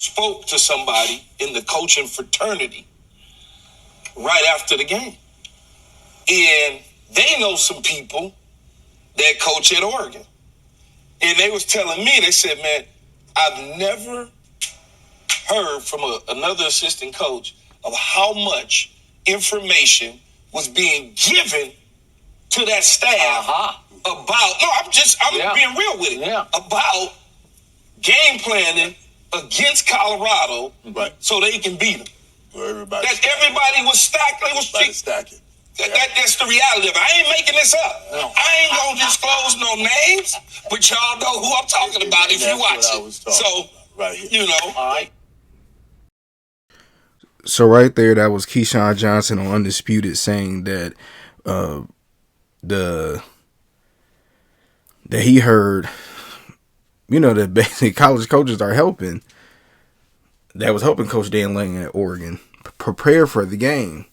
spoke to somebody in the coaching fraternity right after the game. And they know some people that coach at Oregon. And they was telling me, they said, man, I've never heard from another assistant coach of how much information was being given to that staff about, I'm being real with it, about game planning against Colorado so they can beat them. Everybody was stacked. They was stacking. That's the reality of it. I ain't making this up. No. I ain't gonna disclose no names, but y'all know who I'm talking about if you watch it. So, right here. All right. So right there, that was Keyshawn Johnson on Undisputed saying that that he heard, that basically college coaches are helping. That was helping Coach Dan Lanning at Oregon prepare for the game.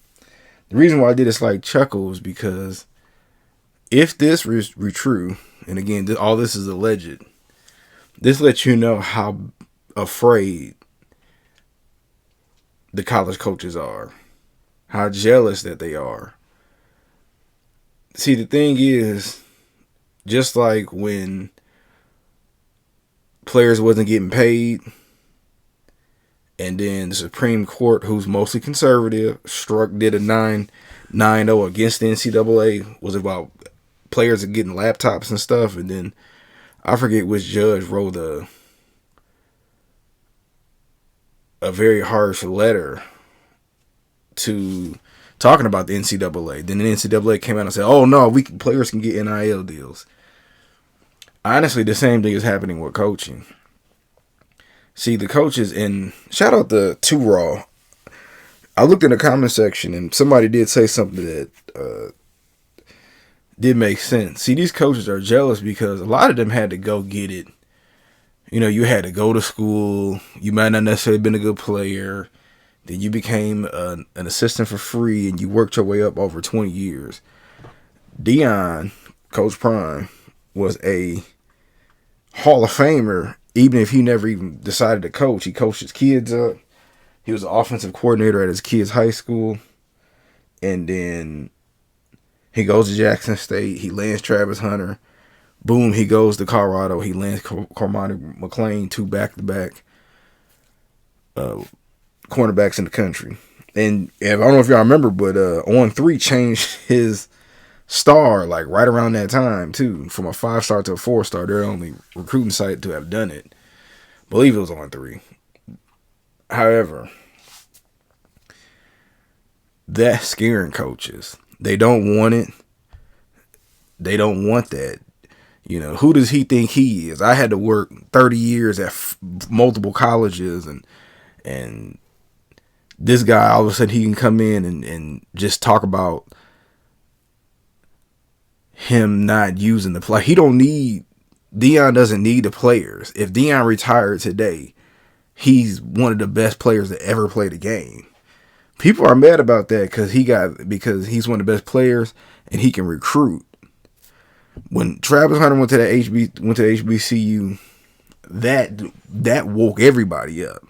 The reason why I did this like chuckle is because if this were true, and again, all this is alleged, this lets you know how afraid the college coaches are, how jealous that they are. See, the thing is, just like when players wasn't getting paid, and then the Supreme Court, who's mostly conservative, did a 9-0 against the NCAA, was about players getting laptops and stuff, and then I forget which judge wrote a very harsh letter to talking about the NCAA. Then the NCAA came out and said, "Oh no, players can get NIL deals." Honestly, the same thing is happening with coaching. See, the coaches, and shout out to Too Raw. I looked in the comment section and somebody did say something that did make sense. See, these coaches are jealous because a lot of them had to go get it. You had to go to school. You might not necessarily been a good player. Then you became an assistant for free and you worked your way up over 20 years. Deion, Coach Prime, was a Hall of Famer. Even if he never even decided to coach, he coached his kids up. He was an offensive coordinator at his kids' high school. And then he goes to Jackson State. He lands Travis Hunter. Boom, he goes to Colorado. He lands Cormani McClain, 2 back-to-back cornerbacks in the country. And I don't know if y'all remember, but On3 changed his star like right around that time too, from a 5-star to a 4-star. They're the only recruiting site to have done it. I believe it was On3. However, that's scaring coaches. They don't want it. They don't want that. Who does he think he is? I had to work 30 years at multiple colleges, and this guy, all of a sudden, he can come in and just talk about him not using the play. Deion doesn't need the players. If Deion retired today, he's one of the best players that ever played the game. People are mad about that because he's one of the best players and he can recruit. When Travis Hunter went to HBCU, that woke everybody up.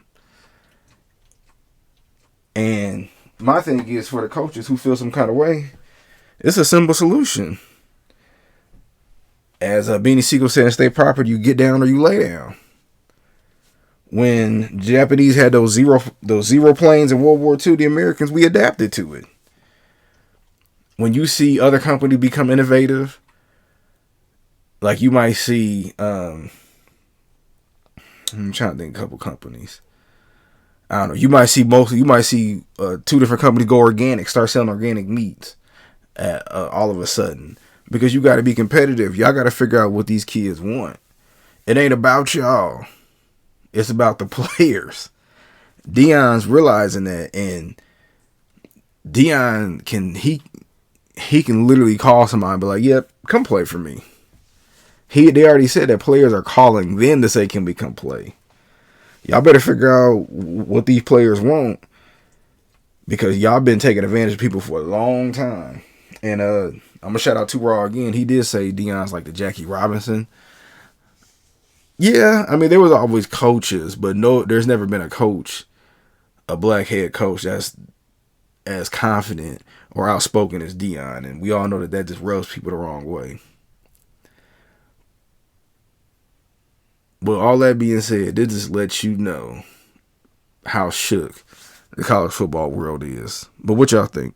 And my thing is, for the coaches who feel some kind of way, it's a simple solution. As Beanie Siegel said in State Property, you get down or you lay down. When Japanese had those zero planes in World War II, the Americans, we adapted to it. When you see other companies become innovative, like you might see, I'm trying to think of a couple companies. I don't know. You might see 2 different companies go organic, start selling organic meats all of a sudden. Because you got to be competitive. Y'all got to figure out what these kids want. It ain't about y'all. It's about the players. Deion's realizing that, and Deion can literally call somebody and be like, "Yep, come play for me." They already said that players are calling them to say, "Can we come play?" Y'all better figure out what these players want, because y'all been taking advantage of people for a long time. And I'm gonna shout out to Raw again. He did say Deion's like the Jackie Robinson Yeah, I mean, there was always coaches, but no, there's never been a coach, a black head coach that's as confident or outspoken as Dion, and we all know that just rubs people the wrong way. But all that being said, this just lets you know how shook the college football world is. But what y'all think?